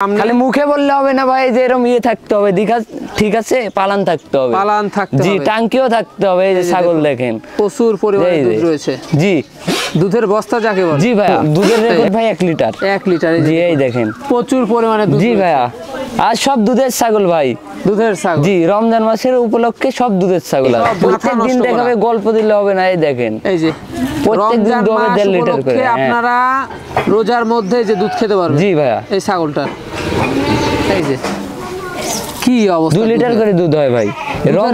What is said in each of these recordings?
খালি মুখে বললে হবে না ভাই যে এরকম ইয়ে থাকতে হবে, ঠিক আছে, পালান থাকতে হবে, পালান থাকতে হবে, জি, টাঙ্কিও থাকতে হবে। এই যে ছাগল দেখেন প্রচুর পরিমাণে দুধ রয়েছে। জি, দুধের বস্তা যাকে বলে। জি ভাইয়া, দুধের রেকর্ড ভাই 1 লিটার। 1 লিটার, জি, এই দেখেন প্রচুর পরিমাণে দুধ। জি ভাইয়া, আর সব দুধের ছাগল ভাই, দুধের ছাগল। জি, রমজান মাসের উপলক্ষে সব দুধের ছাগল আছে। প্রত্যেকদিন দেখাবে, গল্প দিলে হবে না। এই দেখেন, এই যে প্রত্যেকদিন দুধ 1.5 লিটার করে। আপনারা রোজার মধ্যে যে দুধ খেতে পারবেন। জি ভাইয়া, এই ছাগলটা এই যে কি অবস্থা, 2 লিটার করে দুধ হয় ভাই।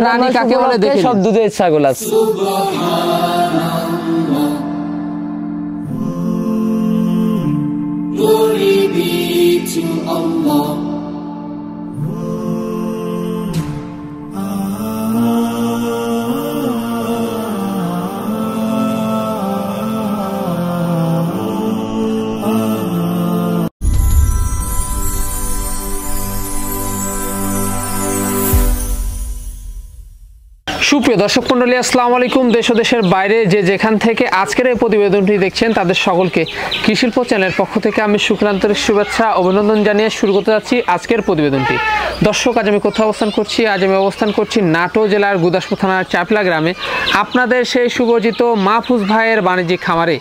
রানী কাকে বলে দেখে সব দুধের ছাগল আছে। Glory be to Allah. সুপ্রিয় দর্শক মণ্ডলী, আসসালামু আলাইকুম। দেশ ও দেশের বাইরে যে যেখান থেকে আজকের এই প্রতিবেদনটি দেখছেন তাদের সকলকে কৃষিল্প চ্যানেলের পক্ষ থেকে আমি শুক্রান্তরিক শুভেচ্ছা অভিনন্দন জানিয়ে শুরু করতে যাচ্ছি আজকের প্রতিবেদনটি। দর্শক, আজ আমি কোথাও অবস্থান করছি? আজ আমি অবস্থান করছি নাটোর জেলার গুদাসপুর থানার চাপলা গ্রামে, আপনাদের সেই সুপরিচিত মাহফুজ ভাইয়ের বাণিজ্যিক খামারে।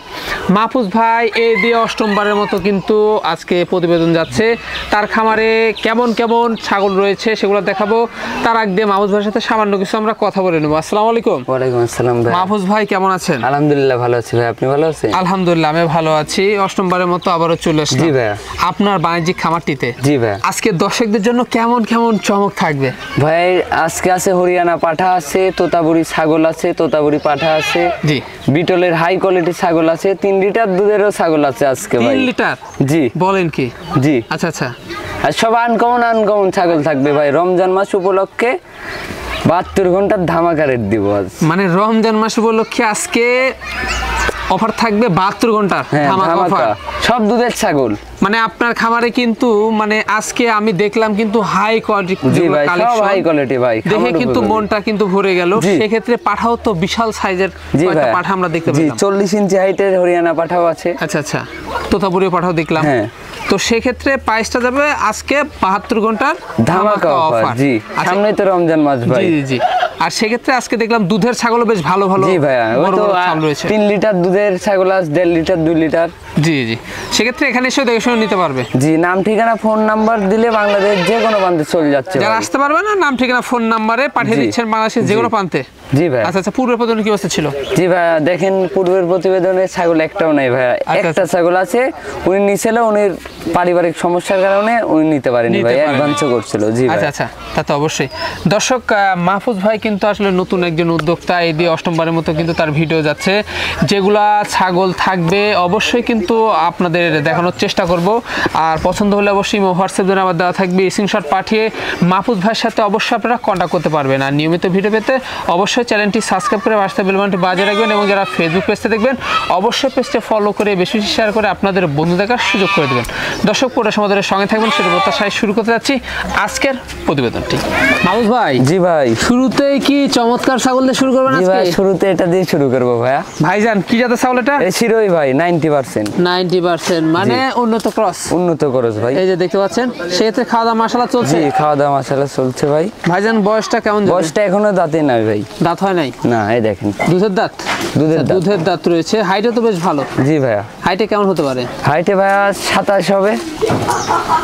মাহফুজ ভাই এই দিয়ে অষ্টমবারের মতো কিন্তু আজকে প্রতিবেদন যাচ্ছে। তার খামারে কেমন কেমন ছাগল রয়েছে সেগুলো দেখাবো। তার আগে মাহফুজ ভাইয়ের সাথে সামান্য কিছু আমরা কথা বলে নেব। আসসালামু আলাইকুম। ওয়ালাইকুম আসসালাম ভাই। মাহফুজ ভাই কেমন আছেন? আলহামদুলিল্লাহ ভালো আছি ভাই, আপনি ভালো আছেন? আলহামদুলিল্লাহ আমি ভালো আছি। অষ্টমবারের মতো আবারও চলে আসলাম। জি ভাই, আপনার বাণিজ্যিক খামারটিতে। জি ভাই, আজকে দর্শকদের জন্য কেমন কেমন চমক থাকবে ভাই? আজকে আছে হরিয়ানা পাঠা আছে, তোতাবুরি ছাগল আছে, তোতাবুরি পাঠা আছে, জি, বিটলের হাই কোয়ালিটি ছাগল আছে, 3 লিটার দুধেরও ছাগল আছে আজকে ভাই। 3 লিটার? জি, বলেন কি? জি, আচ্ছা আচ্ছা। আর সব আনকমন ছাগল থাকবে ভাই। রমজান মাস উপলক্ষে 72 ঘন্টার ধামাকা রেট দিব আজ। মানে রমজান মাস উপলক্ষে আজকে অফার থাকবে 72 ঘন্টার ধামাকা অফার, সব দুধের ছাগল। মানে আপনার খামারে কিন্তু মানে আজকে আমি দেখলাম কিন্তু হাই কোয়ালিটি, জি ভাই, সব হাই কোয়ালিটি ভাই। দেখে কিন্তু মনটা কিন্তু ভরে গেল। সেই ক্ষেত্রে পাঠাও তো বিশাল সাইজের একটা পাঠা আমরা দেখতে পেলাম। 40 ইঞ্চি হাইটের হরিয়ানা পাঠাও আছে। আচ্ছা আচ্ছা, তোতাপুরি পাঠাও দেখলাম। হ্যাঁ, তো সেই ক্ষেত্রে প্রাইসটা যাবে আজকে 72 ঘন্টার ধামাকা অফার। জি, সামনে তো রমজান মাস ভাই। জি জি। আর সেই ক্ষেত্রে আজকে দেখলাম দুধের ছাগলও বেশ ভালো ভালো। জি ভাই, ওই তো 3 লিটার দুধের ছাগল আছে, 1.5 লিটার, 2 লিটার। জি জি, সেক্ষেত্রে এখানে এসে দেখে শুনে নিতে পারবে। জি, নাম ঠিকানা ফোন নাম্বার দিলে বাংলাদেশ যে কোনো প্রান্তে চলে যাচ্ছে। যারা আসতে পারবে না, নাম ঠিকানা ফোন নাম্বারে পাঠিয়ে দিচ্ছেন বাংলাদেশের যে কোনো প্রান্তে। জি ভাই। আচ্ছা আচ্ছা, পূর্বের প্রতিবেদন কি অবস্থা ছিল? জি ভাই, দেখেন পূর্বের প্রতিবেদনে ছাগল একটাও নাই ভাই। একটা ছাগল আছে, উনি নিছিল, উনি পারিবারিক সমস্যার কারণে উনি নিতে পারেনি ভাই, অ্যাডভান্সও করছিল। জি ভাই। আচ্ছা আচ্ছা, তা তো অবশ্যই। দর্শক, মাহফুজ ভাই কিন্তু আসলে নতুন একজন উদ্যোক্তা। এই দিয়ে অষ্টমবারের মতো কিন্তু তার ভিডিও যাচ্ছে। যেগুলা ছাগল থাকবে অবশ্যই কিন্তু আপনাদের দেখানোর চেষ্টা করব। আর পছন্দ হলে অবশ্যই হোয়াটসঅ্যাপ ধরে আবার দেওয়া থাকবে, স্ক্রিনশট পাঠিয়ে মাহফুজ ভাইয়ের সাথে অবশ্যই আপনারা কন্ট্যাক্ট করতে পারবেন। আর নিয়মিত ভিডিও পেতে অবশ্যই চ্যানেলটি সাবস্ক্রাইব করে পাশে বেল বাটনটি বাজিয়ে রাখবেন। এবং যারা ফেসবুক পেজে দেখবেন অবশ্যই পেজটি ফলো করে বেশি বেশি শেয়ার করে আপনাদের বন্ধু দেখার সুযোগ করে দেবেন। দর্শক, পুরো সময়ের সঙ্গে থাকবেন, সেটা প্রত্যাশায় শুরু করতে যাচ্ছি আজকের প্রতিবেদনটি। মাহফুজ ভাই। জি ভাই, শুরুতেই কি চমৎকার ছাগল দিয়ে শুরু করবেন আজকে? ভাই, শুরুতে এটা দিয়ে শুরু করব ভাইয়া। ভাইজান, কি জাতের ছাগল এটা? শিরোই ভাই, 90%। 90% মানে উন্নত ক্রস। উন্নত ক্রস ভাই। এই যে দেখতে পাচ্ছেন, সেক্ষেত্রে খাওয়া দাওয়া মাশাআল্লাহ চলছে। জি, খাওয়া দাওয়া মাশাআল্লাহ চলছে ভাই। ভাইজান, বয়সটা কেমন? বয়সটা এখনো দাঁতে নাই ভাই। দাঁত হয় নাই? না, এই দেখেন দুধের দাঁত। দুধের দাঁত রয়েছে। হাইটে তো বেশ ভালো। জি ভাইয়া। হাইটে কেমন হতে পারে? হাইটে ভাইয়া 27 হবে।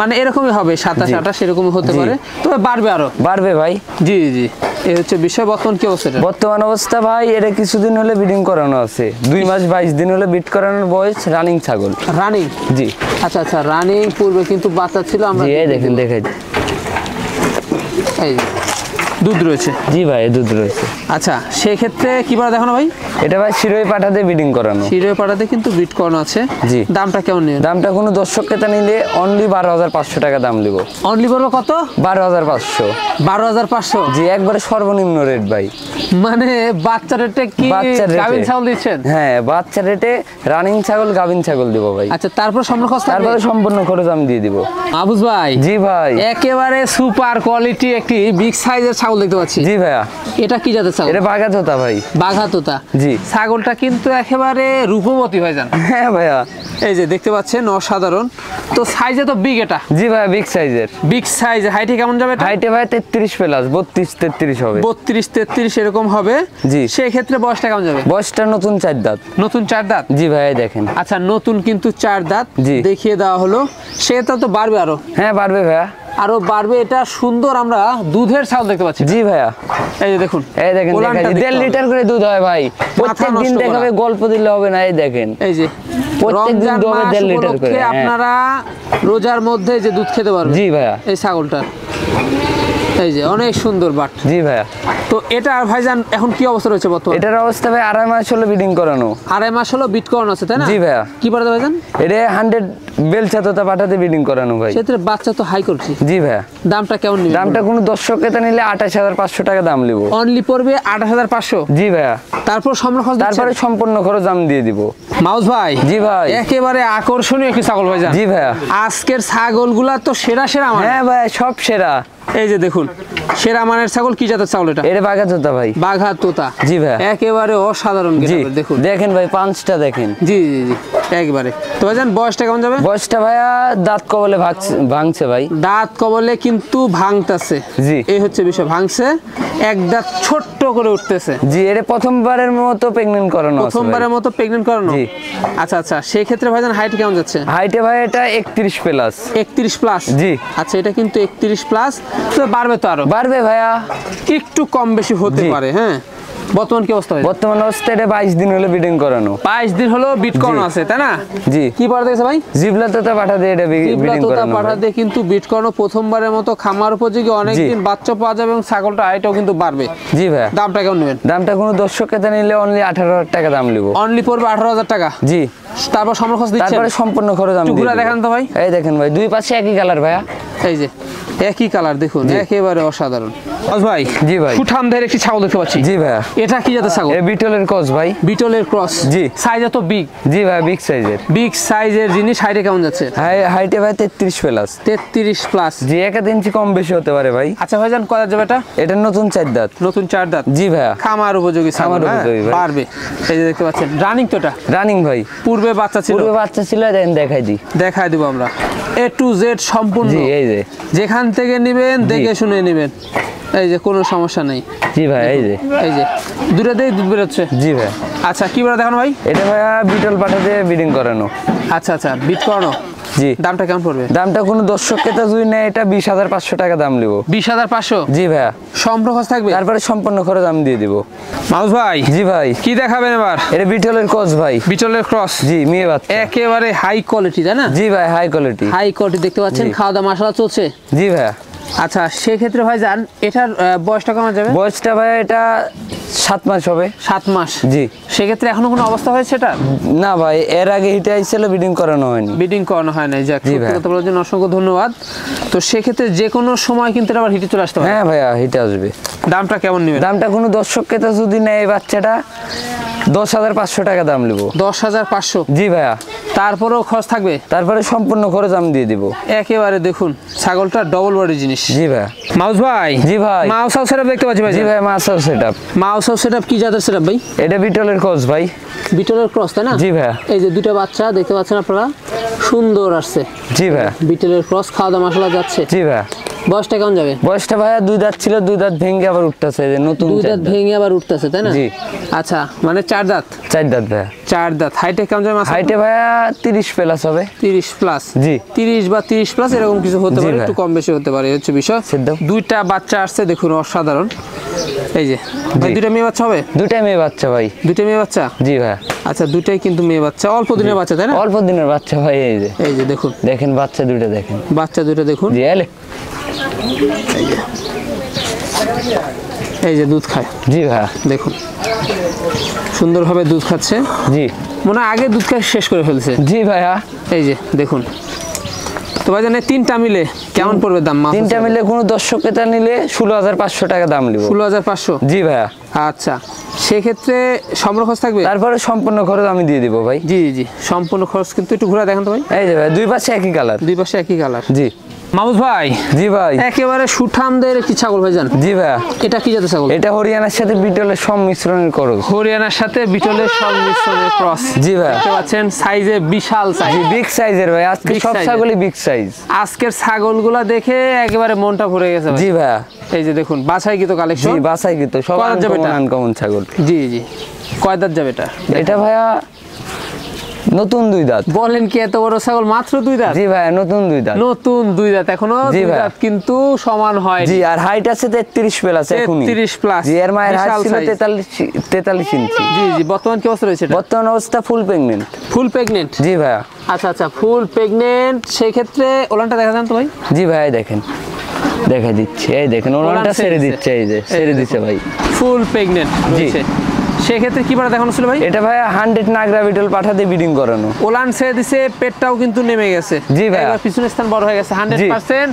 মানে এরকমই হবে, 27 28 এরকমই হতে পারে, তবে বাড়বে, আরো বাড়বে ভাই। জি জি, এই হচ্ছে বিষয়। বর্তমান কি অবস্থা? বর্তমান অবস্থা ভাই, এটা কিছুদিন হলে ব্রিডিং করানো আছে। 2 মাস 22 দিন হলে ব্রিড করানোর বয়স। রানিং ছাগল। রানিং? জি। আচ্ছা আচ্ছা, রানিং। পূর্বে কিন্তু বাচ্চা ছিল, আমরা দেখেন, দেখাই এই দুধ রয়েছে। জি ভাই, দুধ রয়েছে। আচ্ছা, সেই ক্ষেত্রে কি বলা দেখানো ভাই? এটা ভাই শিরোই পাঠাতে ব্রিডিং করানো। শিরোই পাঠাতে কিন্তু ব্রিড করানো আছে। জি। দামটা কেমন নিয়ে? দামটা কোনো দর্শক ক্রেতা নিলে অনলি 12,500 টাকা দাম দিব। অনলি বলবো কত? 12,500। 12,500? জি, একবারে সর্বনিম্ন রেট ভাই। মানে বাচ্চা রেটে কি গাভিন ছাগল দিচ্ছেন? হ্যাঁ, বাচ্চা রেটে রানিং ছাগল, গাভিন ছাগল দিব ভাই। আচ্ছা, তারপর সম্পূর্ণ খরচ আমি দিয়ে দিব। মাহফুজ ভাই। জি ভাই, একেবারে সুপার কোয়ালিটি একটি বিগ সাইজের ছাগল ছাগল দেখতে পাচ্ছি। জি ভাইয়া। এটা কি জাতের ছাগল? এটা বাঘাতোতা ভাই। বাঘাতোতা। জি। ছাগলটা কিন্তু একেবারে রূপবতী ভাইজান। হ্যাঁ ভাইয়া। এই যে দেখতে পাচ্ছেন অসাধারণ। তো সাইজে তো বিগ এটা। জি ভাইয়া, বিগ সাইজের। Big size. হাইটে কেমন যাবে এটা? হাইটে ভাই 33 প্লাস, 32-33 হবে। 32-33 এরকম হবে। জি। সেই ক্ষেত্রে বয়সটা কেমন যাবে? বয়সটা নতুন 4 দাঁত। নতুন 4 দাঁত। জি ভাইয়া দেখেন। আচ্ছা, নতুন কিন্তু 4 দাঁত জি। দেখিয়ে দেওয়া হলো। সেটা তো বাড়বে আরো। হ্যাঁ বাড়বে ভাইয়া। আরো বাড়বে। এটা সুন্দর আমরা দুধের ছাগল দেখতে পাচ্ছি। জি ভাইয়া। এই যে দেখুন, এই দেখেন, ওলানটা দেখাচ্ছি। দেখতে 1.5 হবে। লিটার করে দুধ হয় ভাই। প্রত্যেক দিন নষ্ট দেখাবে, করা। গল্প দিলে হবে না। এই দেখেন, এই যে প্রত্যেক দিন রমজান দুধ হবে মাস 1.5 লিটার করে। উপলক্ষে হ্যাঁ। আপনারা রোজার মধ্যে যে দুধ খেতে পারবেন। জি ভাইয়া। এই ছাগলটার এই যে অনেক সুন্দর বাট। জি ভাইয়া। তো এটা ভাইজান এখন কি অবস্থা রয়েছে বর্তমানে? এটার অবস্থা ভাই 2.5 মাস হলো ব্রিডিং করানো। 2.5 মাস হলো বিট করানো আছে, তাই না? জি ভাইয়া। কি পাঠাতে ভাইজান? এটা 100 বেলচাতোতা পাঠাতে ব্রিডিং করানো ভাই। সেক্ষেত্রে বাচ্চা তো হাই করছি। জি ভাইয়া। দামটা কেমন নিবে? দামটা কোনো দর্শক ক্রেতা নিলে 28,500 টাকা দাম নিব। অনলি পড়বে 28,500। জি ভাইয়া। তারপর সম্পূর্ণ খরচ দিচ্ছেন? তারপরে সম্পূর্ণ খরচ আমি দিয়ে দিব। মাউস ভাই। জি ভাই। একেবারে আকর্ষণীয় একটি ছাগল ভাইজান। জি ভাইয়া। আজকের ছাগলগুলা তো সেরা সেরা মানে। হ্যাঁ ভাই, সব সেরা। এই যে দেখুন, সেরা মানের ছাগল। কি জাতের ছাগল এটা? এটা বাঘাতোতা ভাই। বাঘাতোতা। জি ভাইয়া। একেবারে অসাধারণ জি গেটার, দেখুন। দেখেন ভাই, পাঁচটা দেখেন। জি জি জি, একবারে। তো ভাইজান বয়সটা কেমন যাবে? বয়সটা ভাইয়া দাঁত কবলে ভাঙছে ভাই। দাঁত কবলে কিন্তু ভাঙতেছে। জি। এই হচ্ছে বিষয়, ভাঙছে। এক দাঁত ছোট্ট করে উঠতেছে। জি, এটা প্রথমবারের মতো প্রেগন্যান্ট করানো আছে ভাই। প্রথমবারের মতো প্রেগন্যান্ট করানো। জি। আচ্ছা আচ্ছা, সেই ক্ষেত্রে ভাইজান হাইট কেমন যাচ্ছে? হাইটে ভাই এটা 31 প্লাস। 31 প্লাস। জি। আচ্ছা, এটা কিন্তু 31 প্লাস। তো বাড়বে তো আরো। বাড়বে ভাইয়া। একটু কম বেশি হতে জি। পারে। হ্যাঁ। বর্তমান কি অবস্থা? বর্তমান অবস্থায় এটা 22 দিন হলো ব্রিডিং করানো। 22 দিন হলো বিট করানো জি। আছে, তাই না? জি। কি পাঠাতে গেছে ভাই? জিবলাতোতা পাঠাতে এটা ব্রিডিং করানো। পাঠাতে কিন্তু বিট করানো প্রথমবারের মতো খামার উপযোগী। অনেকদিন বাচ্চা পাওয়া যাবে এবং ছাগলটা হাইটও কিন্তু বাড়বে। জি ভাইয়া। দামটা কেমন নেবেন? দামটা কোনো দর্শক ক্রেতা নিলে অনলি 18,000 টাকা দাম নিব। অনলি পড়বে 18,000 টাকা। জি। তারপর সম্পূর্ণ খরচ দিচ্ছেন? তারপরে সম্পূর্ণ খরচ আমি একটু দিয়ে ঘুরে দেব। দেখান তো ভাই। এই দেখেন ভাই, দুই পাশে একই কালার ভাইয়া। এই যে একই কালার, দেখুন। একেবারে অসাধারণ। ভাই। জি ভাই। সুঠামদের একটি ছাগল দেখতে পাচ্ছি। জি ভাইয়া। এটা কি জাতের ছাগল? এটা বিটলের ক্রস ভাই। বিটলের ক্রস। জি। সাইজ এত বিগ। জি ভাই, বিগ সাইজের। বিগ সাইজের জিনিস। হাইটে কেমন যাচ্ছে? হাইটে ভাই 33 প্লাস। 33 প্লাস। জি, 1 ইঞ্চি কম বেশি হতে পারে ভাই। আচ্ছা ভাইজান, কত যাবে এটা? এটা নতুন 4 দাঁত। নতুন 4 দাঁত। জি ভাইয়া। খামার উপযোগী ছাগল। খামার উপযোগী ভাই। পারবে। এই যে দেখতে পাচ্ছেন রানিং তো এটা। রানিং ভাই। পূর্বে বাচ্চা ছিল। পূর্বে বাচ্চা ছিল, দেখেন দেখাই দি। দেখাই দিব আমরা। A to Z সম্পূর্ণ। জি, এই যে। যেখান থেকে নেবেন দেখে শুনে নেবেন। এই যে কোনো সমস্যা নেই। জি ভাই, এই যে। এই যে দুটাতেই দুধ বেরোচ্ছে। জি ভাই। আচ্ছা, কি বলে দেখানো ভাই? এটা ভাইয়া বিটল পাঠাতে ব্রিডিং করানো। আচ্ছা আচ্ছা, বিট করানো। জি। দামটা কেমন পড়বে? দামটা কোনো দর্শক ক্রেতা যদি নেয় এটা 20,500 টাকা দাম নিব। 20,500। জি ভাইয়া। সম্পূর্ণ খরচ থাকবে? তারপরে সম্পূর্ণ খরচ আমি দিয়ে দিব। মাউস ভাই। জি ভাই। কি দেখাবেন এবার? এটা বিটলের ক্রস ভাই। বিটলের ক্রস। জি, মেয়ে বাচ্চা। একেবারে হাই কোয়ালিটি, তাই না? জি ভাই, হাই কোয়ালিটি। হাই কোয়ালিটি দেখতে পাচ্ছেন। জি। খাওয়া দাওয়া মশলা চলছে। জি ভাইয়া। আচ্ছা, সেক্ষেত্রে ভাই যান, এটার বয়সটা কেমন যাবে? বয়সটা ভাই এটা 7 মাস হবে। 7 মাস। জি। সেক্ষেত্রে এখনো কোনো অবস্থা হয়েছে এটা? না ভাই, এর আগে হিটে আইছিল, ব্রিডিং করানো হয়নি। বিডিং করানো হয় নাই। যাক, জি সত্যি ভাই। কথা বলার জন্য অসংখ্য ধন্যবাদ। তো সেক্ষেত্রে যে কোনো সময় কিন্তু এটা আবার হিটে চলে আসতে পারে। হ্যাঁ ভাইয়া, হিটে আসবে। দামটা কেমন নেবেন? দামটা কোনো দর্শক ক্রেতা যদি নেয় এই বাচ্চাটা 10,500 টাকা দাম নিব। 10,500। জি ভাইয়া। তারপরেও খরচ থাকবে? তারপরে সম্পূর্ণ খরচ আমি দিয়ে দিব। একেবারে দেখুন, ছাগলটা ডবল বডি জিনিস। জি ভাইয়া। মাউস ভাই। জি ভাই। মাউস হাউস সেটআপ দেখতে পাচ্ছি ভাই। জি ভাই, মাসাল সেটআপ। মাউস হাউস সেটআপ কি জাতের সেটআপ ভাই? এটা বিটলের ক্রস ভাই। বিটলের ক্রস, তাই না? জি ভাইয়া। এই যে দুটো বাচ্চা দেখতে পাচ্ছেন আপনারা, সুন্দর আসছে। জি ভাইয়া। বিটলের ক্রস। খাওয়া দাওয়া মশলা যাচ্ছে। জি ভাইয়া। বয়সটা কেমন যাবে? বয়সটা ভাইয়া 2 দাঁত ছিল, 2 দাঁত ভেঙে আবার উঠতেছে, যে নতুন 2 4 দাঁত ভেঙে আবার উঠতেছে, তাই না? জি। আচ্ছা, মানে 4 দাঁত। 4 দাঁত ভাইয়া। 4 দাঁত। হাইটে কেমন যাবে? হাইটে ভাইয়া 30 প্লাস হবে। 30 প্লাস। জি। 30 বা 30 প্লাস এরকম কিছু হতে জি পারে, ভাই। একটু কম বেশি হতে পারে, এই হচ্ছে বিষয়। সিদ্ধ। দুইটা বাচ্চা আসছে, দেখুন অসাধারণ। এই যে ভাই, জি। দুইটা মেয়ে বাচ্চা হবে? দুটাই মেয়ে বাচ্চা ভাই। দুইটা মেয়ে বাচ্চা। জি ভাইয়া। আচ্ছা, দুইটাই কিন্তু মেয়ে বাচ্চা। অল্প দিনের বাচ্চা, তাই না? অল্প দিনের বাচ্চা ভাই। এই যে। এই যে দেখুন, দেখেন বাচ্চা দুইটা দেখেন। বাচ্চা দুইটা দেখুন। জি, এলে। এই যে দুধ খায়। জি ভাইয়া। দেখুন সুন্দরভাবে দুধ খাচ্ছে। জি। মনে হয় আগে দুধ খাই শেষ করে ফেলছে। জি ভাইয়া। এই যে দেখুন। তো ভাই জানেন, তিনটা মিলে কেমন পড়বে দাম? তিনটা মিলে কোনো দর্শক ক্রেতা নিলে 16,500 টাকা দাম নিব। 16,500। জি ভাইয়া। আচ্ছা, সেক্ষেত্রে সম্পূর্ণ খরচ থাকবে? তারপরে সম্পূর্ণ খরচ আমি দিয়ে দিব ভাই। জি জি, সম্পূর্ণ খরচ। কিন্তু একটু ঘুরে দেখেন তো ভাই। এই যে ভাই, দুই পাশে একই কালার। দুই পাশে একই কালার। জি। মাহমুদ ভাই, জি ভাই। একেবারে সুঠামদের একটি ছাগল ভাইজান। জি ভাইয়া। এটা কি জাতের ছাগল? এটা হরিয়ানার সাথে বিটলের সংমিশ্রণের ক্রস। হরিয়ানার সাথে বিটলের সংমিশ্রণের ক্রস। জি ভাই। দেখতে পাচ্ছেন সাইজে বিশাল সাইজ, বিগ সাইজের ভাই, আজকে Big সব size-এর। ছাগলই বিগ সাইজ। আজকের ছাগলগুলা দেখে একেবারে মনটা ভরে গেছে ভাই। জি ভাইয়া। এই যে দেখুন বাছাই কি তো জি কালেকশন। বাসাই কিন্তু সব কয় দাঁত যাবে এটা? আনকমন ছাগল। জি জি, কয় দাঁত যাবে এটা? এটা ভাইয়া নতুন 2 দাঁত। বলেন কি এত বড় ছাগল মাত্র 2 দাঁত? জি ভাইয়া নতুন 2 দাঁত। নতুন 2 দাঁত, এখনো জি 2 ভাই। দাঁত কিন্তু সমান হয়। জি আর হাইট আছে 33 প্লাস এখনই। 33 প্লাস। জি এর মায়ের হাইট বিশাল ছিল size। 43 ইঞ্চি। জি জি, বর্তমান কি অবস্থা রয়েছে এটা? বর্তমান অবস্থা ফুল প্রেগনেন্ট। ফুল প্রেগনেন্ট। জি ভাইয়া। আচ্ছা আচ্ছা, ফুল প্রেগনেন্ট। সেই ক্ষেত্রে ওলানটা দেখা যান তো ভাই। জি ভাই দেখেন, দেখা দিচ্ছি, এই দেখেন ওলানটা ছেড়ে দিচ্ছে, এই যে ছেড়ে দিচ্ছে ভাই। ফুল প্রেগনেন্ট জি। রয়েছে। সেই ক্ষেত্রে কি বারে দেখানো ছিল ভাই? এটা ভাইয়া 100 নাগরা বিটল পাঠাতে ব্রিডিং করানো। ওলান ছেড়ে দিছে, পেটটাও কিন্তু নেমে গেছে। জি ভাই। এবার পিছনের স্থান বড় হয়ে গেছে। 100%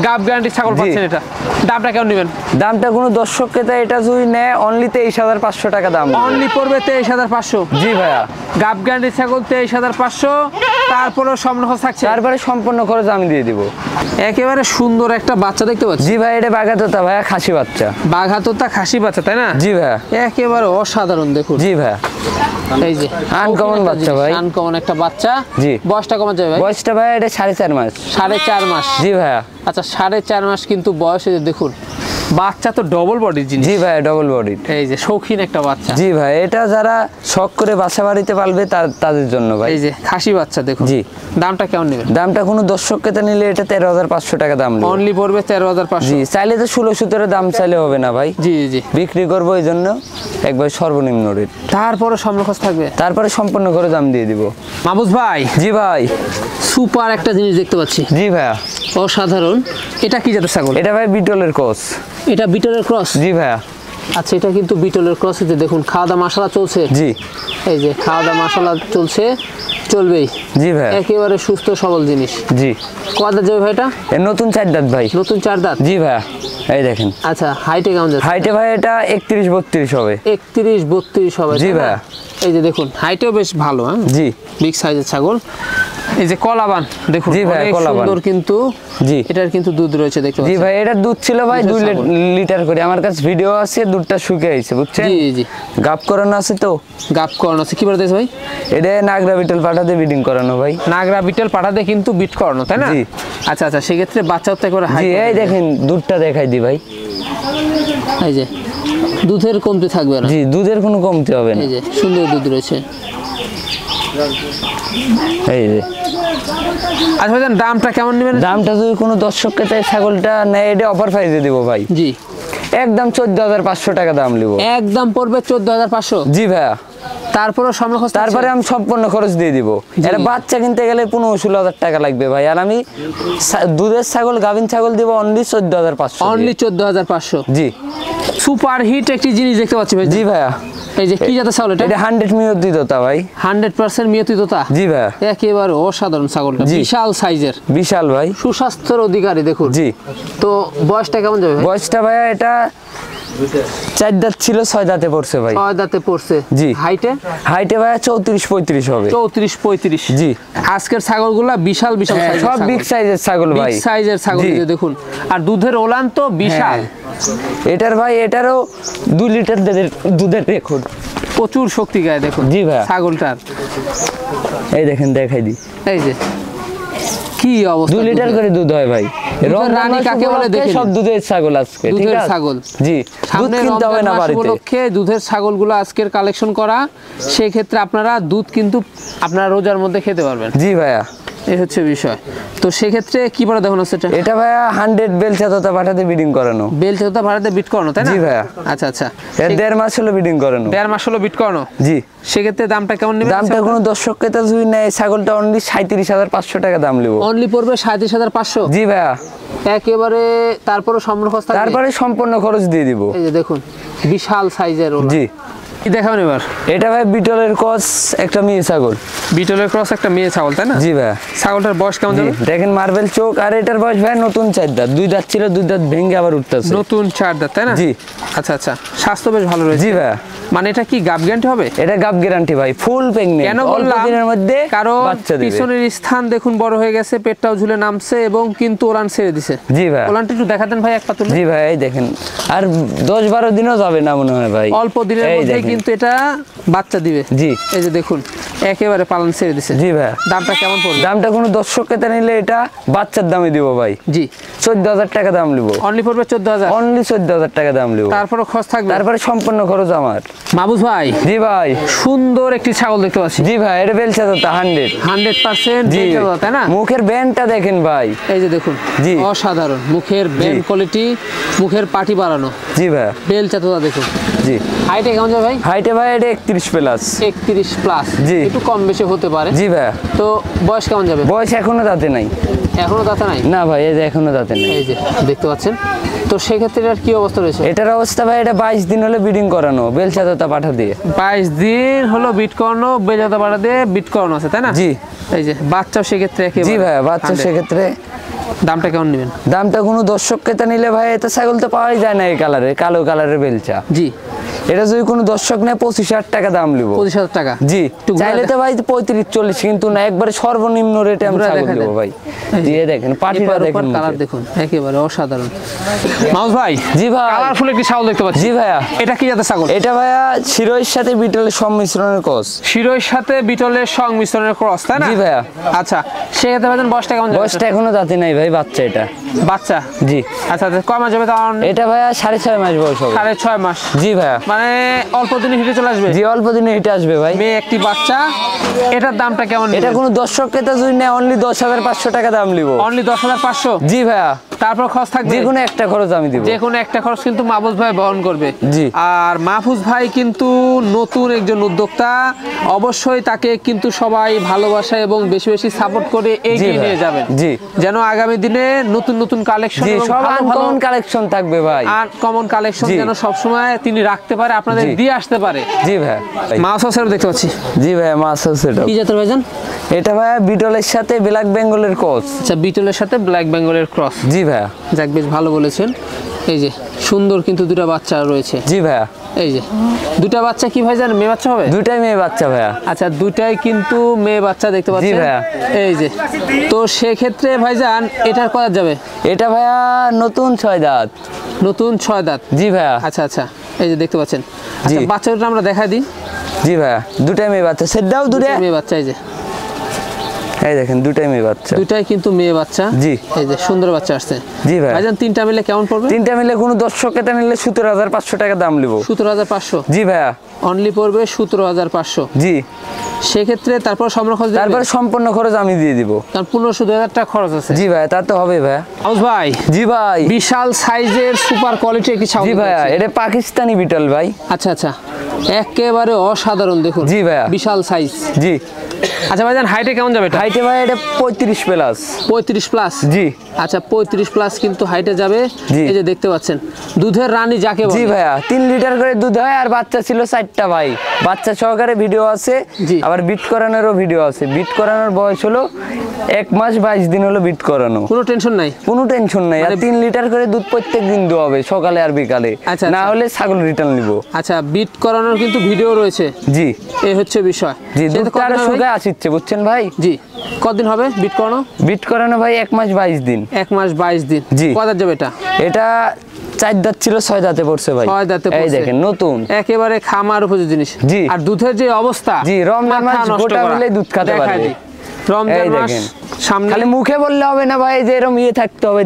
গাব গ্যারান্টি ছাগল জি। পাচ্ছেন। এটা দামটা কেমন নেবেন? দামটা কোনো দর্শক ক্রেতা এটা যদি নেয় অনলি 23,500 টাকা দাম। অনলি পড়বে 23,500। জি ভাইয়া। গাব গ্যারান্টি ছাগল 23,500, তারপরেও সম্মান থাকছে। তারপরে সম্পূর্ণ খরচ আমি দিয়ে দিব। একেবারে সুন্দর একটা বাচ্চা দেখতে পাচ্ছি। জি ভাই, এটা বাগাতোতা ভাইয়া, খাসি বাচ্চা। বাঘাতোতা খাসি বাচ্চা, তাই না? জি ভাইয়া। একেবারে অসাধারণ দেখুন। জি ভাইয়া। এই যে আনকমন বাচ্চা ভাই। আনকমন একটা বাচ্চা। জি। বয়সটা কমা যাবে ভাই? বয়সটা ভাইয়া এটা 4.5 মাস। 4.5 মাস। জি ভাইয়া। আচ্ছা 4.5 মাস কিন্তু বয়স। এই যে দেখুন বাচ্চা তো ডবল বডির জিনিস। জি ভাইয়া, ডবল বডি। এই যে শৌখিন একটা বাচ্চা। জি ভাই, এটা যারা শখ করে বাসা বাড়িতে পালবে তাদের জন্য ভাই। এই যে খাসি বাচ্চা দেখুন। জি। দামটা কেমন নেবেন? দামটা কোনো দর্শক ক্রেতা নিলে এটা 13,500 টাকা দাম নেবে। অনলি পড়বে 13,500। জি, চাইলে তো 16-17 দাম চাইলে হবে না ভাই। জি জি। বিক্রি করবো এই জন্য একবার সর্বনিম্ন রেট। তারপরে সম্মুখ থাকবে। তারপরে সম্পূর্ণ করে দাম দিয়ে দিব। মাহমুদ ভাই, জি ভাই। সুপার একটা জিনিস দেখতে পাচ্ছি। জি ভাইয়া। অসাধারণ। এটা কি জাতের ছাগল? এটা ভাই বিটলের কোচ। এটা বিটলের ক্রস। জি ভাইয়া। আচ্ছা, এটা কিন্তু বিটলের ক্রস। এই যে দেখুন খাওয়া দাওয়া মশলা চলছে। জি। এই যে খাওয়া দাওয়া মশলা চলছে, চলবেই। জি ভাইয়া। একেবারে সুস্থ সবল জিনিস। জি। কয় দাঁত যাবে ভাই এটা? এর নতুন 4 দাঁত ভাই। নতুন 4 দাঁত। জি ভাইয়া। এই দেখেন। আচ্ছা, হাইটে কেমন যাচ্ছে? হাইটে ভাই এটা 31-32 হবে। 31-32 হবে। জি তাই না? ভাইয়া। এই যে দেখুন হাইটেও বেশ ভালো। হ্যাঁ, জি। বিগ সাইজের ছাগল। এই যে কলাবান দেখুন, জি ভাই, অনেক কলাবান। সুন্দর কিন্তু। জি। এটার কিন্তু দুধ রয়েছে দেখতে জি পাচ্ছেন। ভাই, এটা দুধ ছিল ভাই 2 দুধের ছাগল। লিটার করে। আমার কাছে ভিডিও আছে, দুধটা শুকিয়ে আইছে বুঝছেন। জি জি। গাপ করানো আছে তো। গাপ করানো আছে। কি বলতেছে ভাই? এটা নাগরা বিটল পাঠাতে ব্রিডিং করানো ভাই। নাগরা বিটেল পাঠাতে কিন্তু বিট করানো, তাই না? জি। আচ্ছা আচ্ছা, সেক্ষেত্রে বাচ্চাও তো একবারে হাই। জি, এই দেখেন দুধটা দেখাই দি ভাই। এই যে দুধের কমতি থাকবে না। জি, দুধের কোনো কমতি হবে না। এই যে সুন্দর দুধ রয়েছে। এই যে আচ্ছা ভাইজান, দামটা কেমন নেবেন? দামটা যদি কোনো দর্শককে চাই ছাগলটা নেয়, এটা অফার প্রাইসে দিব ভাই। জি। একদম 14,500 টাকা দাম নিব। একদম পড়বে 14,500। জি ভাইয়া। তারপরে সম্মুখ তারপরে আমি সম্পূর্ণ খরচ দিয়ে দিব। এটা বাচ্চা কিনতে গেলে 15-16,000 টাকা লাগবে ভাই। আর আমি দুধের ছাগল, গাভিন ছাগল দিব অনলি 14,500। অনলি 14,500। জি। সুপার হিট একটি জিনিস দেখতে পাচ্ছি ভাই। জি ভাইয়া। এই যে কি জাতের ছাগল এটা? এটা 100 মিয়তিতা ভাই। 100% মিয়তিততা। জি ভাইয়া। একেবারে অসাধারণ ছাগলটা, জি। বিশাল সাইজের, বিশাল ভাই। সুস্বাস্থ্যের অধিকারী দেখুন। জি। তো বয়সটা কেমন যাবে ভাই? বয়সটা ভাইয়া এটা 4 দাঁত ছিল, 6 দাঁতে পড়ছে ভাই। 6 দাঁতে পড়ছে। জি। হাইটে? হাইটে ভাইয়া 34-35 হবে। 34-35। জি। আজকের ছাগলগুলা বিশাল বিশাল হ্যাঁ, সাইজের সব ছাগল। বিগ সাইজের ছাগল ভাই। বিগ সাইজের ছাগল জি। এই যে দেখুন। আর দুধের ওলান তো বিশাল। হ্যাঁ। এটার ভাই, এটারও 2 লিটার দুধের রেকর্ড। প্রচুর শক্তি গায়ে দেখুন। জি ভাইয়া। ছাগলটার এই দেখেন, দেখাই দি। এই যে কি অবস্থা। 2 লিটার করে দুধ হয় ভাই। রানী কাকে বলে দেখে সব নিন। দুধের ছাগল আজকে, ঠিক দুধের আছে? ছাগল। জি। দুধ সামনে কিনতে হবে রমজান না মাস বাড়িতে। উপলক্ষে দুধের ছাগলগুলো আজকের কালেকশন করা। সেই ক্ষেত্রে আপনারা দুধ কিন্তু আপনারা রোজার মধ্যে খেতে পারবেন। জি ভাইয়া। এই হচ্ছে বিষয়। তো সেক্ষেত্রে কি বড় দেখুন আছে এটা? এটা ভাইয়া 100 বেলচা তোতা পাঠাতে ব্রিডিং করানো। বেল চেতা ভাড়াতে বিট করানো, তাই না? জি ভাইয়া। আচ্ছা আচ্ছা। এর 1.5 মাস হলো ব্রিডিং করানো। 1.5 মাস হলো বিট করানো। জি। সেক্ষেত্রে দামটা কেমন নেবেন? দামটা কোনো দর্শক ক্রেতা যদি নেয়, ছাগলটা অনলি 37,500 টাকা দাম নেব। অনলি পড়বে 37,500। জি ভাইয়া। একেবারে তারপরে সম্পূর্ণ খরচ থাকবে। তারপরে সম্পূর্ণ খরচ দিয়ে দিব। এই যে দেখুন বিশাল সাইজের ওলা। জি। কি দেখাবেন এবার? এটা ভাই বিটলের ক্রস একটা মেয়ে ছাগল। বিটলের ক্রস একটা মেয়ে ছাগল, তাই না? জি ভাই। ছাগলটার বয়স কেমন যাবে? দেখেন মার্বেল চোখ, আর এটার বয়স ভাই নতুন 4 দাঁত, 2 দাঁত ছিল, 2 দাঁত ভেঙে আবার উঠতেছে। নতুন 4 দাঁত, তাই না? জি। আচ্ছা আচ্ছা, স্বাস্থ্য বেশ ভালো রয়েছে। জি ভাই। মানে এটা কি গাব গ্যারান্টি হবে? এটা গাব গ্যারান্টি ভাই, ফুল প্রেগন্যান্ট, কেন অল্প বললাম? দিনের মধ্যে কারণ বাচ্চা দিবে। পিছনের স্থান দেখুন বড় হয়ে গেছে, পেটটাও ঝুলে নামছে এবং কিন্তু ওলান ছেড়ে দিছে। জি ভাই। ওলানটা একটু দেখাতেন ভাই এক পা তুলে। জি ভাই, এই দেখেন, আর 10-12 দিনও যাবে না মনে হয় ভাই, অল্প দিনের এই মধ্যে দেখেন। কিন্তু এটা বাচ্চা দিবে। জি। এই যে দেখুন একেবারে পালন ছেড়ে দিছে। জি ভাই। দামটা কেমন পড়বে? দামটা কোনো দর্শক ক্রেতা নিলে এটা বাচ্চার দামে দিব ভাই, জি। 14,000 টাকা দাম নিব। অনলি পড়বে 14,000। অনলি 14,000 টাকা দাম নিব। তারপরে খরচ থাকবে। তারপরে সম্পূর্ণ খরচ আমার। মাহবুব ভাই, জি ভাই। সুন্দর একটি ছাগল দেখতে পাচ্ছি। জি ভাই, এটা বেলচা তো 100। 100% জি, তাই না? মুখের ব্যান্ডটা দেখেন ভাই। এই যে দেখুন, জি। অসাধারণ মুখের ব্যান্ড কোয়ালিটি, মুখের পাটি বাড়ানো, জি ভাই। বেল চাতুরা দেখুন। জি। হাইটে কেমন যাবে ভাই? হাইটে ভাই এটা 31 প্লাস। 31 প্লাস। জি। একটু কম বেশি হতে পারে। জি ভাই। তো বয়স কেমন যাবে? বয়স এখনো দাঁতে নাই। এখনো দাঁতা নাই? না ভাই, এই যে এখনো দাঁতে নাই। এই যে দেখতে পাচ্ছেন। তো সেক্ষেত্রে এটার কি অবস্থা রয়েছে? এটার অবস্থা ভাই, এটা 22 দিন হলে ব্রিডিং করানো, বেলচা তোতা পাঠা দিয়ে। 22 দিন হলো বিট করানো, বেজাতা পাড়া দিয়ে বিট করানো আছে, তাই না? জি। এই যে বাচ্চাও সেক্ষেত্রে একেবারে। জি ভাই, বাচ্চা 100। সেক্ষেত্রে দামটা কেমন নেবেন? দামটা কোনো দর্শক ক্রেতা নিলে ভাই, এত ছাগল তো পাওয়াই যায় না এই কালারে, কালো কালারের বেলচা। জি। এটা যদি কোনো দর্শক নেয় 25,000 টাকা দাম নিব। 25,000 টাকা। জি। একটু ঘুরে চাইলে তো ভাই 35-40, কিন্তু না, একবারে সর্বনিম্ন রেটে আমি ঘুরে ছাগল দেখা দেবো দেন। ভাই। দিয়ে দেখেন পাটিটা দেখেন কালার মুখে। দেখুন, একেবারে অসাধারণ। মাউস ভাই, জি ভাই। কালারফুল একটি ছাগল দেখতে পাচ্ছি। জি ভাইয়া। এটা কি জাতের ছাগল? এটা ভাইয়া শিরোয়ের সাথে বিটলের সংমিশ্রণের ক্রস। শিরোর সাথে বিটলের সংমিশ্রণের ক্রস, তাই না? জি ভাইয়া। আচ্ছা, সেক্ষেত্রে ভাইজান বয়সটা কেমন যাবে? বয়সটা এখনো দাঁতে নাই ভাই, বাচ্চা এটা। বাচ্চা। জি। আচ্ছা আচ্ছা, কয় মাস যাবে তখন? এটা ভাইয়া 6.5 মাস বয়স হবে। 6.5 মাস। জি ভাইয়া। মানে অল্প দিনে হিটে চলে আসবে। জি, অল্প দিনে এটা আসবে ভাই। মেয়ে একটি বাচ্চা। এটার দামটা কেমন? এটা কোনো দর্শক ক্রেতা যদি নেয় অনলি 10,500 টাকা দাম নিব। অনলি 10,500। জি ভাইয়া। তারপর খরচ থাকবে? যে কোনো একটা খরচ আমি দিব। যে কোনো একটা খরচ কিন্তু মাহফুজ ভাই বহন করবে। জি। আর মাহফুজ ভাই কিন্তু নতুন একজন উদ্যোক্তা, অবশ্যই তাকে কিন্তু সবাই ভালোবাসা এবং বেশি বেশি সাপোর্ট করে এগিয়ে ভাই। নিয়ে যাবেন। জি। যেন আগামী দিনে নতুন নতুন কালেকশন, জি, সব আনকমন কালেকশন থাকবে ভাই। আর কমন কালেকশন জি। যেন সবসময় তিনি রাখতে পারে, আপনাদের জি। দিয়ে আসতে পারে। জি ভাই। মাছ হাউসের দেখতে পাচ্ছি। জি ভাই, মাছ আছে এটা। কি জাতের ভাইজান? এটা ভাই বিটলের সাথে ব্ল্যাক বেঙ্গলের ক্রস। আচ্ছা, বিটলের সাথে ব্ল্যাক বেঙ্গলের ক্রস। জি ভাইয়া। যাক, বেশ ভালো বলেছেন। এই যে সুন্দর কিন্তু দুটো বাচ্চা রয়েছে। জি ভাইয়া। এই যে দুটা বাচ্চা কি ভাইজান, মেয়ে বাচ্চা হবে? দুটাই মেয়ে বাচ্চা ভাইয়া। আচ্ছা, দুটাই কিন্তু মেয়ে বাচ্চা দেখতে পাচ্ছেন। ভাইয়া। এই যে, তো সেক্ষেত্রে ভাইজান এটার কত যাবে? এটা ভাইয়া নতুন 6 দাঁত। নতুন 6 দাঁত। জি ভাইয়া। আচ্ছা আচ্ছা, এই যে দেখতে পাচ্ছেন। আচ্ছা, জি। বাচ্চাটা আমরা দেখাই দিই। জি ভাইয়া, দুটাই মেয়ে বাচ্চা। সেট দাও দূরে। দুটাই মেয়ে বাচ্চা। এই যে এই দেখেন, দুটাই মেয়ে বাচ্চা। দুটাই কিন্তু মেয়ে বাচ্চা। জি। এই যে সুন্দর বাচ্চা আসছে। জি ভাই। ভাইজান তিনটা মিলে কেমন পড়বে? তিনটা মিলে কোনো দর্শক ক্রেতা নিলে 17,500 টাকা দাম নিব। 17,500। জি ভাইয়া। অনলি পড়বে 17,500। জি। সেক্ষেত্রে তারপর সম্পূর্ণ খরচ তারপরে সম্পূর্ণ খরচ আমি দিয়ে দিব। কারণ 15,000 টাকা খরচ আছে। জি ভাই, তা তো হবে ভাইয়া। হাউস ভাই, জি ভাই। বিশাল সাইজের সুপার কোয়ালিটি একটি ছাগল। জি ভাইয়া, দেখছি। এটা পাকিস্তানি বিটল ভাই। আচ্ছা আচ্ছা, একেবারে অসাধারণ দেখুন। জি ভাইয়া। বিশাল সাইজ। জি। আচ্ছা ভাইজান, হাইটে কেমন যাবে এটা? হাইটে ভাই এটা 35 প্লাস। 35 প্লাস। জি। আচ্ছা, 35 প্লাস কিন্তু হাইটে যাবে। জি। এই যে দেখতে পাচ্ছেন, দুধের রানী যাকে জি বলে। ভাইয়া, 3 লিটার করে দুধ হয়, আর বাচ্চা ছিল 4টা ভাই। বাচ্চা সহকারে ভিডিও আছে। জি। আবার বিট করানোরও ভিডিও আছে। বিট করানোর বয়স হলো 1 মাস 22 দিন হলো বিট করানো। কোনো টেনশন নাই। কোনো টেনশন নাই। আর মানে 3 লিটার করে দুধ প্রত্যেক দিন দেওয়া হবে, সকালে আর বিকালে। আচ্ছা, না আচ্ছা। হলে ছাগল রিটার্ন নিব। আচ্ছা, বিট করানোর কিন্তু ভিডিও রয়েছে। জি। এই হচ্ছে বিষয়। জি, সেটা দুধটা আরো কতদিন হবে? শুকায় আসছে, বুঝছেন ভাই? জি। কতদিন হবে বিট করানো? বিট করানো ভাই 1 মাস 22 দিন। 1 মাস 22 দিন। জি। কত যাবে এটা? এটা 4 দাঁত ছিল, 6 দাঁতে পড়ছে ভাই। 6 দাঁতে এই পড়ছে। দেখেন, নতুন। একেবারে খামার উপযোগী জিনিস। জি। আর দুধের যে অবস্থা, জি, রমজান মাথা মাস নষ্ট গোটা করা। মিলে দুধ খেতে দেখাই পারবে। দিই। রমজান এই মাস দেখেন। সামনে। খালি মুখে বললে হবে না ভাই যে এরকম ইয়ে থাকতে হবে,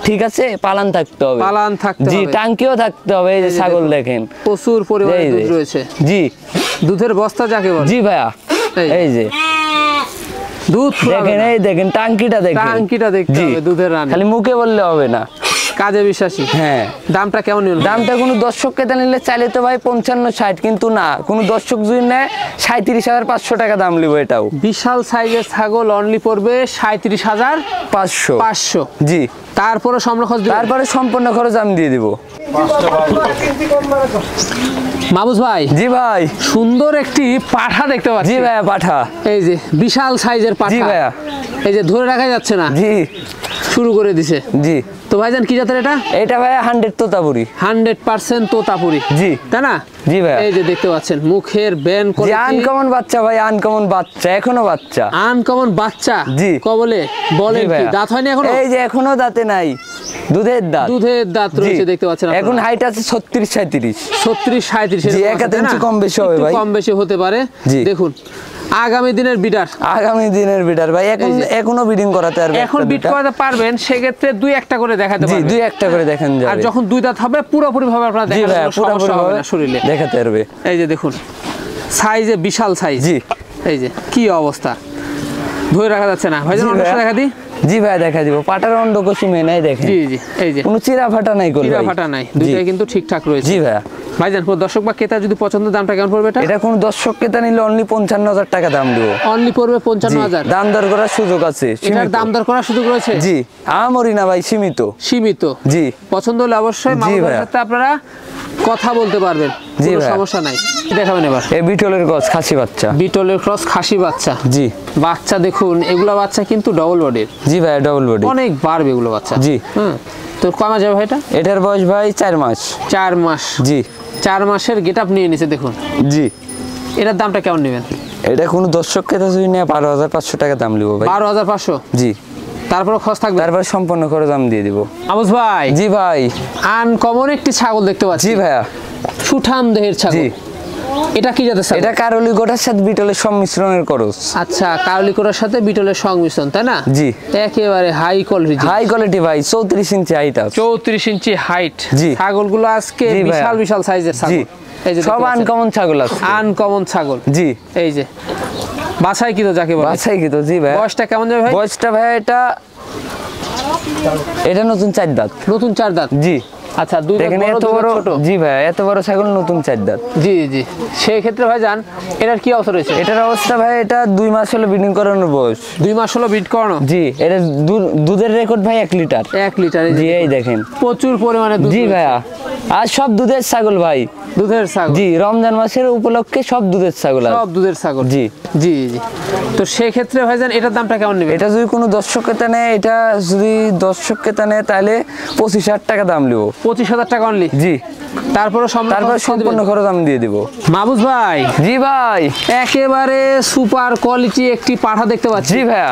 ঠিক আছে, পালান থাকতে হবে। পালান থাকতে জি, হবে। টাঙ্কিও থাকতে হবে। এই যে ছাগল দেখেন, প্রচুর পরিমাণে এই যে। দুধ রয়েছে। জি। দুধের বস্তা যাকে বলে। জি ভাইয়া। এই। এই যে দুধ ফুরাবে দেখেন, না। এই দেখেন টাঙ্কিটা দেখেন। টাঙ্কিটা দেখতে জি। হবে, দুধের রানী। খালি মুখে বললে হবে না। কাজে বিশ্বাসী। হ্যাঁ। দামটা কেমন নিল? দামটা কোনো দর্শক ক্রেতা নিলে চাইলে তো ভাই 55-60, কিন্তু না, কোনো দর্শক যদি নেয় 37,500 টাকা দাম নিব এটাও। বিশাল সাইজের ছাগল অনলি পড়বে 37,500। পাঁচশো। জি। তারপরে সম্পূর্ণ খরচ দিবেন? তারপরে সম্পূর্ণ খরচ আমি দিয়ে দিব। মাহফুজ ভাই, জি ভাই। সুন্দর একটি পাঠা দেখতে পাচ্ছি। জি ভাইয়া পাঠা। এই যে বিশাল সাইজের পাঠা। জি ভাইয়া। এই যে ধরে রাখা যাচ্ছে না, জি শুরু করে দিছে। জি। তো ভাইজান কি জাতের এটা? এটা ভাইয়া 100 তোতাপুরি। 100% তোতাপুরি। জি। তাই না? জি ভাইয়া। এই যে দেখতে পাচ্ছেন মুখের বেন জি কোয়ালিটি। আনকমন বাচ্চা ভাই, আনকমন বাচ্চা, এখনো বাচ্চা। আনকমন বাচ্চা। জি। কবলে বলেন জি কি ভাইয়া। দাঁত হয়নি এখনো? এই যে এখনো দাঁতে নাই, দুধের দাঁত। দুধের দাঁত জি। রয়েছে দেখতে পাচ্ছেন আপনারা। এখন হাইট আছে 36-37। 36-37 জি, এরকম এক আছে, আধ তাই না? ইঞ্চি কম বেশি হবে একটু ভাই। কম বেশি হতে পারে। জি। দেখুন আগামী দিনের বিডার। আগামী দিনের বিডার ভাই, এখন এই যে। এখনো বিডিং করাতে পারবে। এখন একটা বিট দুইটা। করাতে পারবেন, সেক্ষেত্রে 2-1টা করে দেখাতে জি পারবেন। 2-1টা করে দেখেন আর যাবে। যখন 2 দাঁত হবে পুরোপুরি ভাবে আপনারা জি দেখাতে ভাই, কোনো সমস্যা হবে না শরীরে। দেখাতে পারবে। এই যে দেখুন সাইজে বিশাল সাইজ। জি। এই যে কি অবস্থা, ধরে রাখা যাচ্ছে না। ভাইজান জি অন্য ভাইয়া। দেখা দিই। জি ভাই দেখা দিব। পাটার অন্ড কসিমে নাই দেখেন। জি জি। এই যে কোনো চিরা ফাটা নাই কল চিরা ভাই। ফাটা নাই, জি। দুইটাই কিন্তু ঠিকঠাক রয়েছে। জি ভাইয়া। ভাইজান কোন দর্শক বা ক্রেতা যদি পছন্দ, দামটা কেমন পড়বে এটা? এটা কোন দর্শক ক্রেতা নিলে অনলি 55,000 টাকা দাম দিব। অনলি পড়বে জি, 55,000। দাম দর করার সুযোগ আছে। এটার সীমিত। দাম দর করার সুযোগ রয়েছে? জি আমরি না ভাই, সীমিত। সীমিত। জি পছন্দ হলে অবশ্যই জি মামাদের ভাইয়া। সাথে আপনারা কথা বলতে পারবেন, জি কোনো ভাইয়া। সমস্যা নাই। কি দেখাবেন এবার? এই বিটলের গছ খাসি বাচ্চা। বিটলের ক্রস খাসি বাচ্চা। জি বাচ্চা দেখুন, এগুলো বাচ্চা কিন্তু ডবল বডির, জি ভাই ডবল বডি। অনেক বাড়বে এগুলো বাচ্চা। জি। হুম। তো কমা যাবে ভাই এটা? এটার বয়স ভাই 4 মাস। 4 মাস। জি 4 মাসের গেটআপ নিয়ে নিছে দেখুন। জি। এটার দামটা কেমন নেবেন? এটা কোনো দর্শক ক্রেতা যদি নেয় 12,500 টাকা দাম লিব ভাই। 12,500। জি। তারপরে খরচ থাকবে? তারপর সম্পূর্ণ করে দাম দিয়ে দিব। আবুস ভাই, জি ভাই। আনকমন একটি ছাগল দেখতে পাচ্ছি। জি ভাইয়া। সুঠাম দেহের ছাগল। জি। এটা কি জাতের ছাগল? এটা কারলি গোটার সাথে বিটলের সংমিশ্রণের করস। আচ্ছা, কারলিকোরার সাথে বিটলের সংমিশ্রণ, তাই না? জি। একেবারে হাই কোয়ালিটি। হাই কোয়ালিটি ভাই, 34 ইঞ্চি হাইট আছে। 34 ইঞ্চি হাইট। জি। ছাগলগুলো আজকে জি ভাইয়া। বিশাল বিশাল সাইজের জি। ছাগল। এই যে সব আনকমন ছাগল আছে। আনকমন ছাগল। জি। এই যে বাছাই কি তো যাকে বলে। বাছাই কি তো। জি ভাই। বয়সটা কেমন যাবে ভাই? বয়সটা ভাই এটা নতুন 4 দাঁত। নতুন 4 দাঁত। জি। আচ্ছা, দুই দাঁত দেখেন বড়, এত দুই দাঁত বড়। ছোট। জি ভাই, এত বড় ছাগল নতুন 4 দাঁত। জি জি। সেই ক্ষেত্রে ভাই জান এটার কি অবস্থা রয়েছে? এটার অবস্থা ভাই, এটা 2 মাস হলো ব্রিডিং করানোর বয়স। 2 মাস হলো বিট করানো। জি। এটা দুধের রেকর্ড ভাই 1 লিটার। 1 লিটার। জি এই দেখেন। প্রচুর পরিমাণে দুধ। জি রয়েছে। ভাইয়া। আর সব দুধের ছাগল ভাই। দুধের ছাগল। জি, রমজান মাসের উপলক্ষে সব দুধের ছাগল আছে। সব দুধের ছাগল। জি। জি জি। তো সেই ক্ষেত্রে ভাইজান এটার দামটা কেমন নেবে? এটা যদি কোনো দর্শক ক্রেতা নেয়, এটা যদি দর্শক ক্রেতা নেয় তাহলে 25,000 টাকা দাম লিব। 25,000 টাকা অনলি। জি। তারপরে তারপর সম্পূর্ণ খরচ আমি দিয়ে দিব। মাহবুজ ভাই, জি ভাই। একেবারে সুপার কোয়ালিটি একটি পাঠা দেখতে পাচ্ছি। জি ভাইয়া।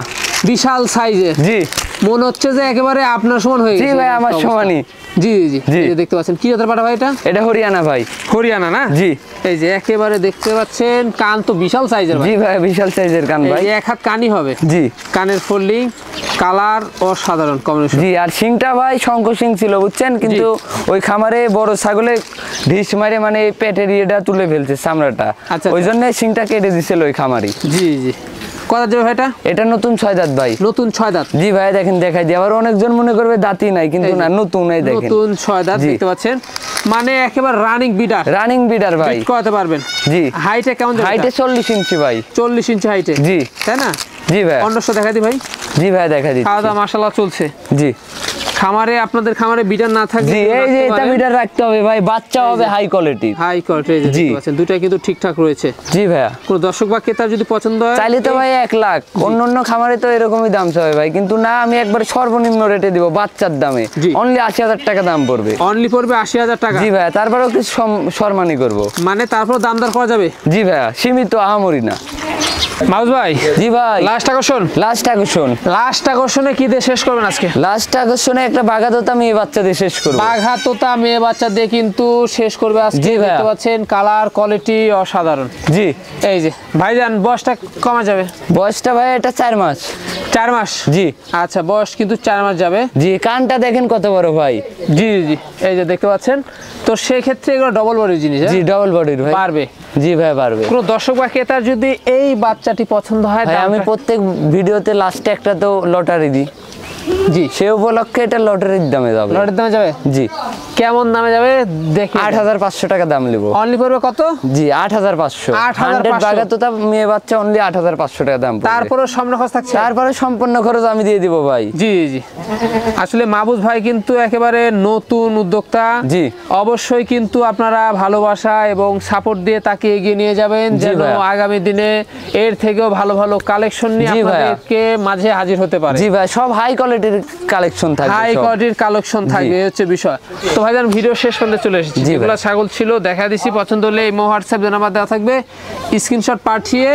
বিশাল সাইজের। জি মনে হচ্ছে যে একেবারে আপনার সমান হয়ে জি গেছে। ভাই, আমার সমানই। জি জি। জি। এই যে দেখতে পাচ্ছেন, কি জাতের পাঠা ভাই এটা? এটা হরিয়ানা ভাই। হরিয়ানা না? জি। এই যে একেবারে দেখতে পাচ্ছেন, কান তো বিশাল সাইজের ভাই। জি ভাই, বিশাল সাইজের কান এই ভাই। যে 1 হাত কানই হবে। জি কানের ফোল্ডিং, কালার অসাধারণ কম্বিনেশন। জি। আর শিংটা ভাই শঙ্কর শিং ছিল বুঝছেন, কিন্তু ওই খামারে বড় ছাগলে ঢিস মারে মানে পেটের ইয়েটা তুলে ফেলছে চামড়াটা। আচ্ছা, ওই জন্য শিংটা কেটে দিছিল ওই খামারি। জি জি। কত যাবে ভাই এটা? এটা নতুন 6 দাঁত ভাই। নতুন 6 দাঁত। জি ভাই দেখেন, দেখাই দিই। আবার অনেকজন মনে করবে দাঁতই নাই, কিন্তু এই যে, না, নতুন এই দেখেন। নতুন 6 দাঁত জি। দেখতে পাচ্ছেন, মানে একেবারে রানিং বিডার। রানিং বিডার ভাই। বিট করাতে পারবেন। জি। হাইটে কেমন যাবে? হাইটে 40 ইঞ্চি ভাই। 40 ইঞ্চি হাইটে। জি। তাই না? জি ভাই। অন্যশো দেখা দি ভাই। জি ভাই দেখা দিচ্ছি। খাওয়া দাওয়া মাশাআল্লাহ চলছে। জি খামারে আপনাদের খামারে বিডার না থাকলে জি। এই যে এটা বিডার রাখতে হবে ভাই, বাচ্চা হবে হাই কোয়ালিটি। High quality. জি। দেখতে পাচ্ছেন দুইটা কিন্তু ঠিকঠাক রয়েছে। জি ভাইয়া। কোন দর্শক বা ক্রেতা যদি পছন্দ হয় চাইলে তো ভাই 1 লাখ, অন্য খামারে তো এরকমই দাম চাই ভাই, কিন্তু না, আমি একবার সর্বনিম্ন রেটে দিব বাচ্চার দামে। জি। অনলি 80,000 টাকা দাম পড়বে। অনলি পড়বে 80,000 টাকা। জি ভাইয়া। তারপরেও কিছু সম্মানই করব। মানে তারপর দাম দর করা যাবে। জি ভাইয়া, সীমিত, আহামরি না। মাউস ভাই, জি ভাই। লাস্ট আকর্ষণ। লাস্ট আকর্ষণ। লাস্ট আকর্ষণে কি দিয়ে শেষ করবেন আজকে? লাস্ট আকর্ষণে একটা বাগাদোতা মেয়ে বাচ্চা দিয়ে শেষ করব। বাঘা তোতা মেয়ে বাচ্চা দিয়ে কিন্তু শেষ করবে আজকে। জি ভাইয়া। দেখতে পাচ্ছেন কালার কোয়ালিটি অসাধারণ। জি। এই যে ভাইজান, বয়সটা কমা যাবে? বয়সটা ভাই এটা 4 মাস। 4 মাস। জি। আচ্ছা, বয়স কিন্তু 4 মাস যাবে। জি। কানটা দেখেন কত বড় ভাই। জি জি। এই যে দেখতে পাচ্ছেন, তো সেই ক্ষেত্রে এগুলো ডবল বডির জিনিস। জি, ডবল বডির ভাই। পারবে। জি ভাই পারবে। কোনো দর্শক বা ক্রেতার যদি এই বাচ্চাটি পছন্দ হয়, ভাই আমি দামটা- প্রত্যেক ভিডিওতে লাস্টে একটা তো লটারি দিই। জি, সে উপলক্ষে এটা লটারির দামে যাবে। লটের দামে যাবে। জি। কেমন দামে যাবে দেখি। 8,500 টাকা দাম নেবো। অনলি পড়বে কত? জি 8,500। 8,500 100 বাগা তো তা মেয়ে বাচ্চা অনলি 8,500 টাকা দাম পড়বে। তারপরে সামনে খরচ থাকছে। তারপরে সম্পূর্ণ খরচ আমি দিয়ে দিব ভাই। জি জি, আসলে মাহফুজ ভাই কিন্তু একেবারে নতুন উদ্যোক্তা। জি। অবশ্যই কিন্তু আপনারা ভালোবাসা এবং সাপোর্ট দিয়ে তাকে এগিয়ে নিয়ে যাবেন, জি যেন ভাইয়া। আগামী দিনে এর থেকেও ভালো ভালো কালেকশন নিয়ে জি ভাইয়া। আপনাদেরকে মাঝে হাজির হতে পারে। জি ভাই, সব হাই কোয়ালিটির কালেকশন থাকবে। হাই সব। কোয়ালিটির কালেকশন থাকবে, এই হচ্ছে বিষয়। তো ভাইজান ভিডিও শেষ পর্যন্ত চলে এসেছি। জি যেগুলো ভাই। ছাগল ছিল দেখা দিছি, পছন্দ হলে এই হোয়াটসঅ্যাপ নাম্বার দেওয়া থাকবে, স্ক্রিনশট পাঠিয়ে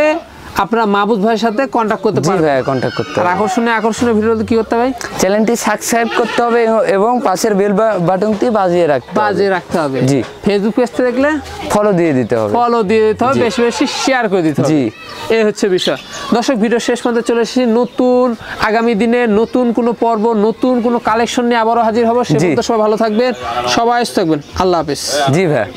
আপনারা মাহফুজ ভাইয়ের সাথে কন্ট্যাক্ট করতে জি পারবেন। ভাই, কন্ট্যাক্ট করতে আর হবে। আকর্ষণীয় ভিডিও কি করতে হবে? চ্যানেলটি সাবস্ক্রাইব করতে হবে এবং পাশের বেল বাটনটি বাজিয়ে রাখতে হবে। বাজিয়ে রাখতে হবে। জি। ফেসবুক পেজতে দেখলে ফলো দিয়ে দিতে হবে। ফলো দিয়ে দিতে হবে, জি। বেশি বেশি শেয়ার করে দিতে হবে। জি। এই হচ্ছে বিষয়। দর্শক ভিডিও শেষ পর্যন্ত চলে এসেছি। নতুন আগামী দিনে নতুন কোনো পর্ব, নতুন কোনো কালেকশন নিয়ে আবারও হাজির হব। সে জি। পর্যন্ত সবাই ভালো থাকবেন, সবাই সুস্থ থাকবেন। আল্লাহ হাফেজ। জি ভাই।